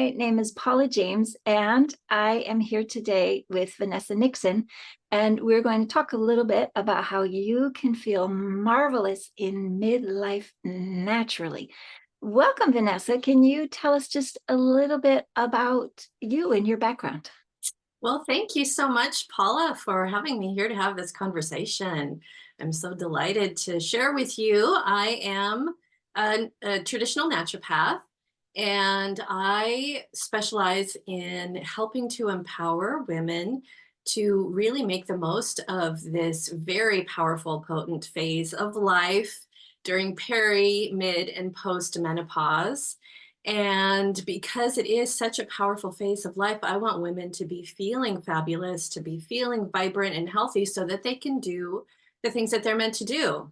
My name is Paula James, and I am here today with Vanessa Nixon. And we're going to talk a little bit about how you can feel marvelous in midlife naturally. Welcome, Vanessa. Can you tell us just a little bit about you and your background? Well, thank you so much, Paula, for having me here to have this conversation. I'm so delighted to share with you. I am a traditional naturopath, and I specialize in helping to empower women to really make the most of this very powerful, potent phase of life during peri, mid, and post menopause. And because it is such a powerful phase of life, I want women to be feeling fabulous, to be feeling vibrant and healthy so that they can do the things that they're meant to do.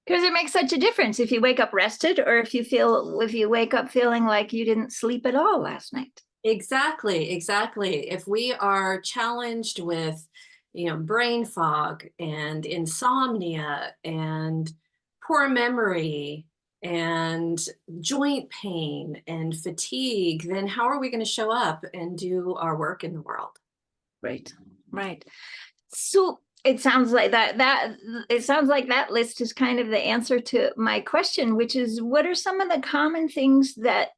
Because it makes such a difference if you wake up rested or if you wake up feeling like you didn't sleep at all last night. Exactly, exactly. If we are challenged with, brain fog and insomnia and poor memory and joint pain and fatigue, then how are we going to show up and do our work in the world? Right, right. So it sounds like that list is kind of the answer to my question, which is what are some of the common things that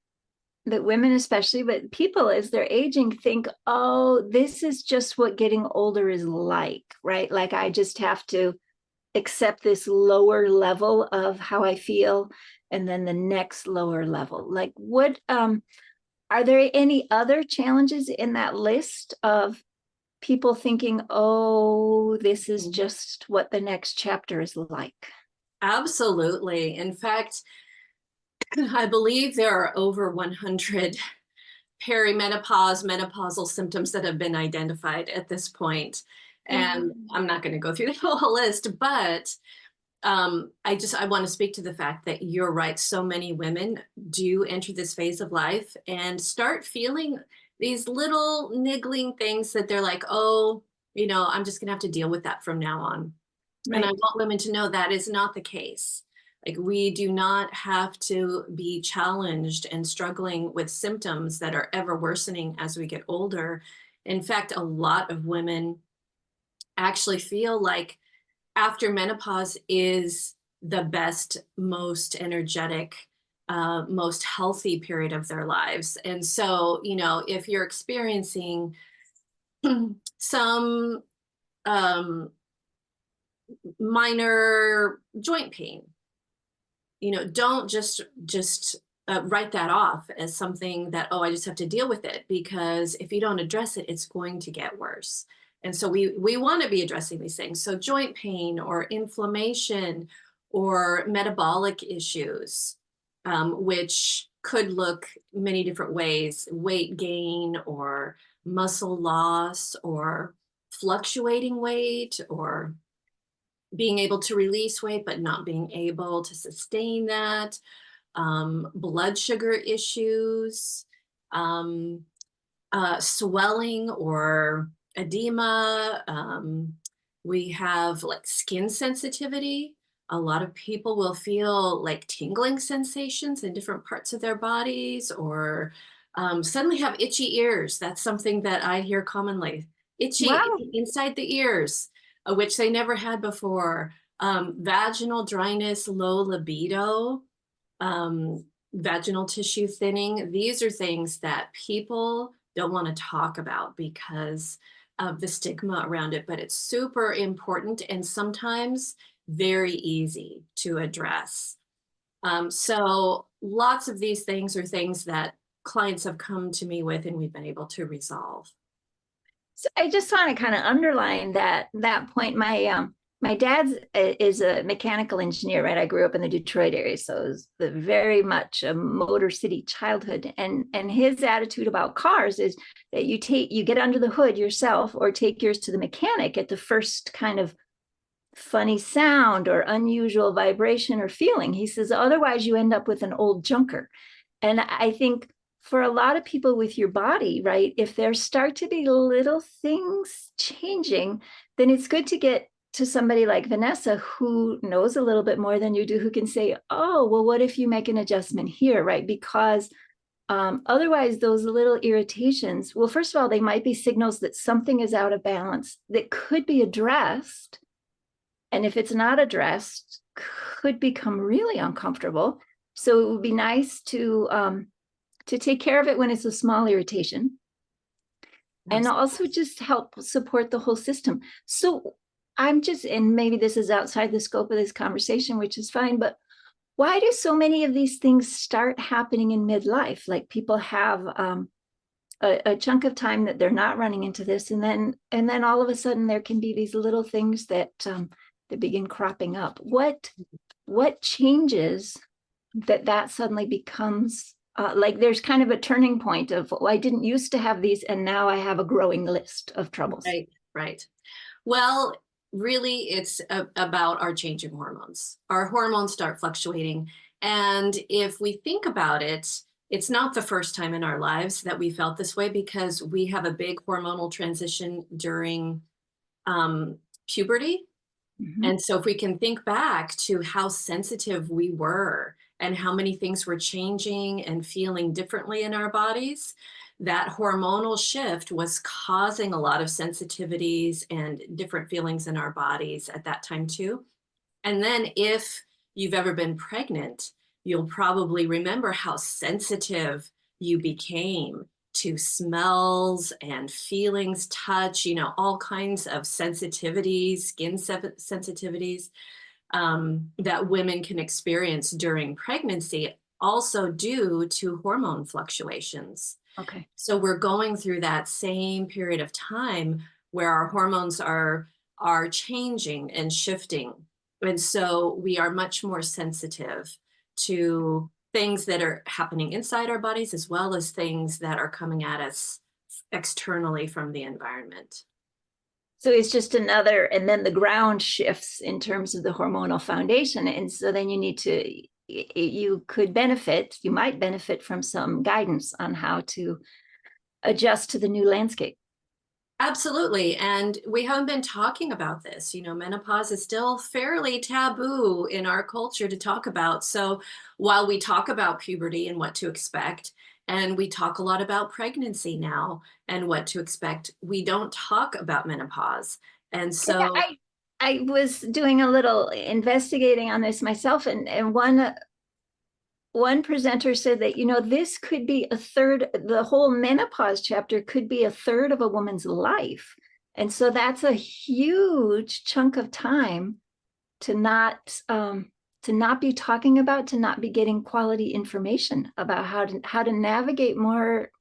women, especially, but people as they're aging think, oh, this is just what getting older is like, right? Like I just have to accept this lower level of how I feel and then the next lower level. Like what are there any other challenges in that list of people thinking, oh, this is just what the next chapter is like? Absolutely. In fact, I believe there are over 100 perimenopause, menopausal symptoms that have been identified at this point. Wow. And I'm not going to go through the whole list, but I want to speak to the fact that you're right. So many women do enter this phase of life and start feeling these little niggling things that they're like, oh, I'm just going to have to deal with that from now on. And I Right. want women to know that is not the case. Like, we do not have to be challenged and struggling with symptoms that are ever worsening as we get older. In fact, a lot of women actually feel like after menopause is the best, most energetic, most healthy period of their lives. And so, if you're experiencing some um, minor joint pain, don't just write that off as something that, oh, I just have to deal with it, because if you don't address it, it's going to get worse. And so we want to be addressing these things. So joint pain or inflammation or metabolic issues, which could look many different ways: weight gain or muscle loss or fluctuating weight, or being able to release weight but not being able to sustain that, blood sugar issues, um, swelling or edema. We have like skin sensitivity. A lot of people will feel like tingling sensations in different parts of their bodies, or suddenly have itchy ears. That's something that I hear commonly. Itchy Wow. inside the ears, which they never had before. Vaginal dryness, low libido, vaginal tissue thinning. These are things that people don't want to talk about because of the stigma around it, but it's super important and sometimes very easy to address. So lots of these things are things that clients have come to me with and we've been able to resolve. So I just want to kind of underline that point. My dad's is a mechanical engineer, right? I grew up in the Detroit area, so it was very much a Motor City childhood. And his attitude about cars is that you get under the hood yourself or take yours to the mechanic at the first kind of funny sound or unusual vibration or feeling. He says, otherwise you end up with an old junker. And I think for a lot of people with your body, right, if there start to be little things changing, then it's good to get to somebody like Vanessa who knows a little bit more than you do, who can say, oh, well, what if you make an adjustment here, right? Because Otherwise, those little irritations, well, first of all, they might be signals that something is out of balance that could be addressed. And if it's not addressed, could become really uncomfortable. So it would be nice to take care of it when it's a small irritation, and also just help support the whole system. So I'm just, and maybe this is outside the scope of this conversation, which is fine, but why do so many of these things start happening in midlife? Like people have a chunk of time that they're not running into this, and then all of a sudden there can be these little things that that begin cropping up. What changes that suddenly becomes like there's kind of a turning point of, oh, I didn't used to have these, and now I have a growing list of troubles. Right, right. Well, really, it's about our changing hormones. Our hormones start fluctuating. And if we think about it, it's not the first time in our lives that we felt this way, because we have a big hormonal transition during puberty. Mm-hmm. And so if we can think back to how sensitive we were and how many things were changing and feeling differently in our bodies, that hormonal shift was causing a lot of sensitivities and different feelings in our bodies at that time too. And then if you've ever been pregnant, you'll probably remember how sensitive you became to smells and feelings, touch, all kinds of sensitivities, sensitivities that women can experience during pregnancy, also due to hormone fluctuations. Okay. So we're going through that same period of time where our hormones are changing and shifting. And so we are much more sensitive to things that are happening inside our bodies, as well as things that are coming at us externally from the environment. So it's just another, and then the ground shifts in terms of the hormonal foundation. And so then you need to, you might benefit from some guidance on how to adjust to the new landscape. Absolutely. And we haven't been talking about this. Menopause is still fairly taboo in our culture to talk about. So while we talk about puberty and what to expect, and we talk a lot about pregnancy now and what to expect, we don't talk about menopause. And so I was doing a little investigating on this myself, and one presenter said that, this could be a third, the whole menopause chapter could be a third of a woman's life. And so that's a huge chunk of time to not be talking about, to not be getting quality information about how to navigate more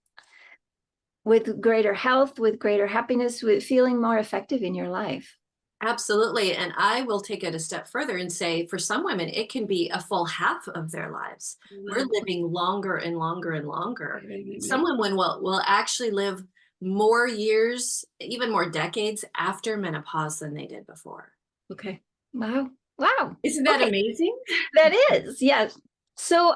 with greater health, with greater happiness, with feeling more effective in your life. absolutely. And I will take it a step further and say, for some women, it can be a full half of their lives. We're living longer and longer and longer. Some women will actually live more years, even more decades after menopause than they did before. Okay. Wow. Wow. Isn't that okay. amazing? That is, yes. So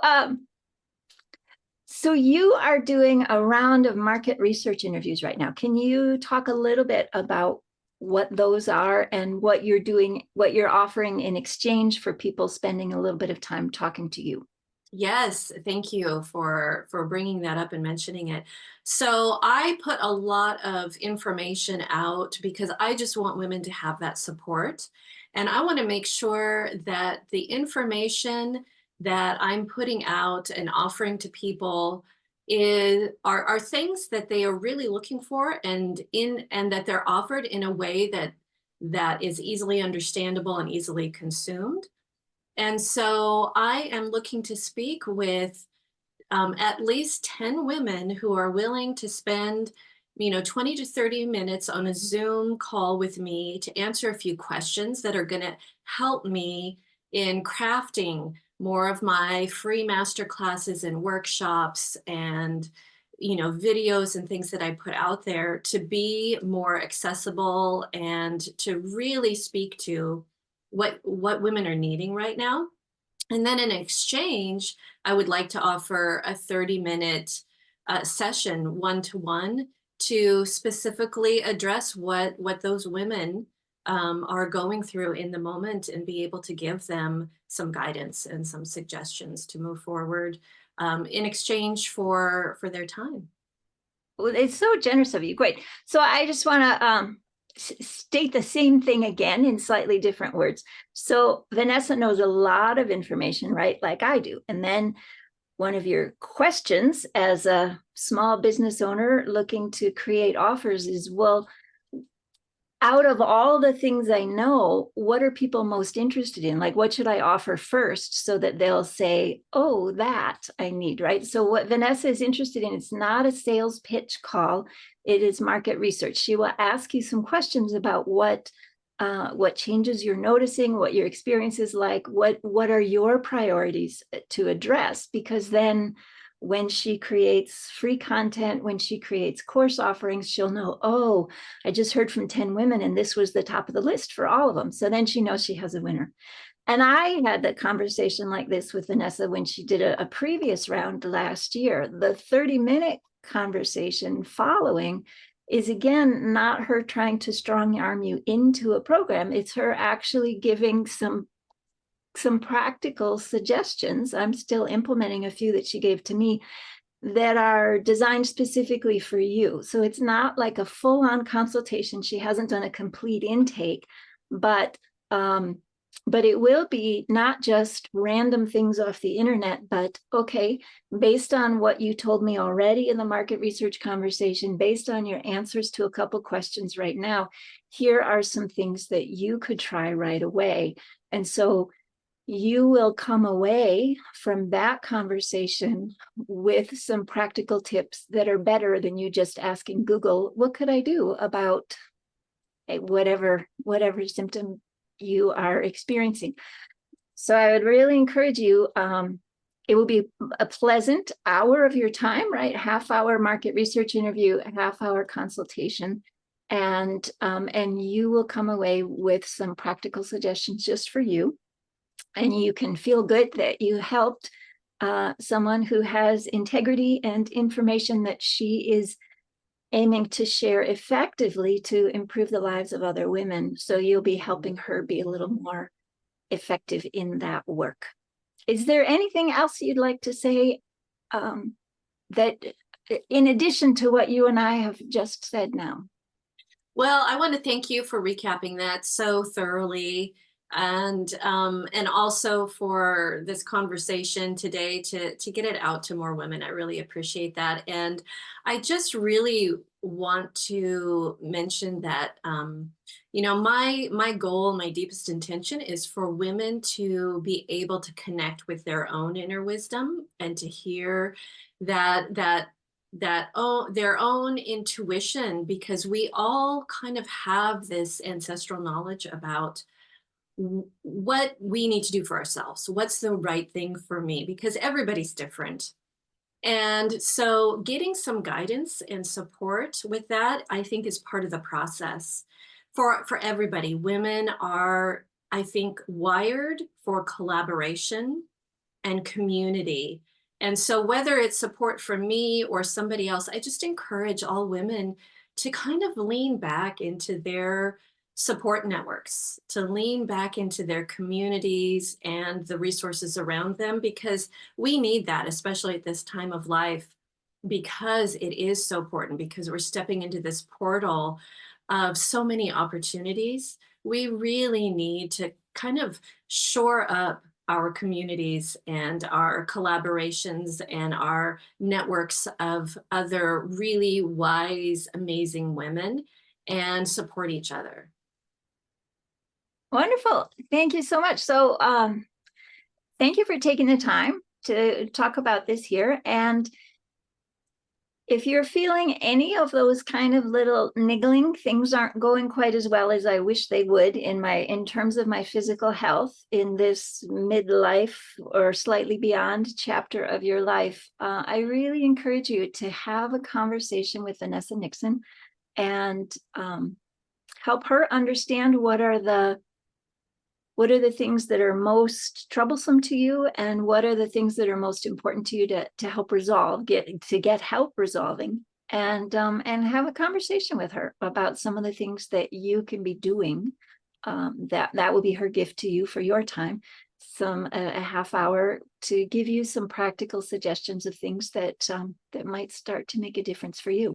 you are doing a round of market research interviews right now. Can you talk a little bit about what those are and what you're doing, what you're offering in exchange for people spending a little bit of time talking to you? Yes, thank you for bringing that up and mentioning it. So I put a lot of information out because I just want women to have that support. And I want to make sure that the information that I'm putting out and offering to people are things that they are really looking for, and that they're offered in a way that is easily understandable and easily consumed. And so I am looking to speak with at least 10 women who are willing to spend, 20 to 30 minutes on a Zoom call with me to answer a few questions that are going to help me in crafting more of my free master classes and workshops and videos and things that I put out there to be more accessible and to really speak to what women are needing right now. And then in exchange, I would like to offer a 30-minute session one-to-one to specifically address what those women are going through in the moment, and be able to give them some guidance and some suggestions to move forward. in exchange for their time. Well, it's so generous of you. Great. So I just want to state the same thing again in slightly different words. So Vanessa knows a lot of information, right? Like I do. And then one of your questions as a small business owner looking to create offers is, well, out of all the things I know, what are people most interested in? Like, what should I offer first so that they'll say, oh, that I need, right? So what Vanessa is interested in, it's not a sales pitch call. It is market research. She will ask you some questions about what changes you're noticing, what your experience is like, what are your priorities to address? Because then when she creates free content, when she creates course offerings, she'll know, oh, I just heard from 10 women and this was the top of the list for all of them. So then she knows she has a winner. And I had that conversation like this with Vanessa when she did a previous round last year. The 30-minute conversation following is, again, not her trying to strong arm you into a program. It's her actually giving some practical suggestions. I'm still implementing a few that she gave to me that are designed specifically for you. So it's not like a full-on consultation. She hasn't done a complete intake, but it will be not just random things off the internet, but okay, based on what you told me already in the market research conversation, based on your answers to a couple questions right now, here are some things that you could try right away. And so you will come away from that conversation with some practical tips that are better than you just asking Google, what could I do about whatever symptom you are experiencing? So I would really encourage you, it will be a pleasant hour of your time, right? Half-hour market research interview, half-hour consultation. And you will come away with some practical suggestions just for you. And you can feel good that you helped someone who has integrity and information that she is aiming to share effectively to improve the lives of other women. So you'll be helping her be a little more effective in that work. Is there anything else you'd like to say that in addition to what you and I have just said now? Well, I want to thank you for recapping that so thoroughly, and also for this conversation today to get it out to more women. I really appreciate that. And I just really want to mention that my goal, my deepest intention is for women to be able to connect with their own inner wisdom and to hear their own intuition, because we all kind of have this ancestral knowledge about what we need to do for ourselves. What's the right thing for me? Because everybody's different. And so getting some guidance and support with that, I think, is part of the process for everybody. Women are, I think, wired for collaboration and community. And so whether it's support from me or somebody else, I just encourage all women to kind of lean back into their support networks, to lean back into their communities and the resources around them, because we need that, especially at this time of life, because it is so important, because we're stepping into this portal of so many opportunities. We really need to kind of shore up our communities and our collaborations and our networks of other really wise, amazing women, and support each other. Wonderful. Thank you so much. So thank you for taking the time to talk about this here. And if you're feeling any of those kind of little niggling, things aren't going quite as well as I wish they would in terms of my physical health in this midlife or slightly beyond chapter of your life, I really encourage you to have a conversation with Vanessa Nixon and help her understand what are the things that are most troublesome to you, and what are the things that are most important to you to help resolve, get help resolving, and have a conversation with her about some of the things that you can be doing. That will be her gift to you for your time. a half hour to give you some practical suggestions of things that that might start to make a difference for you.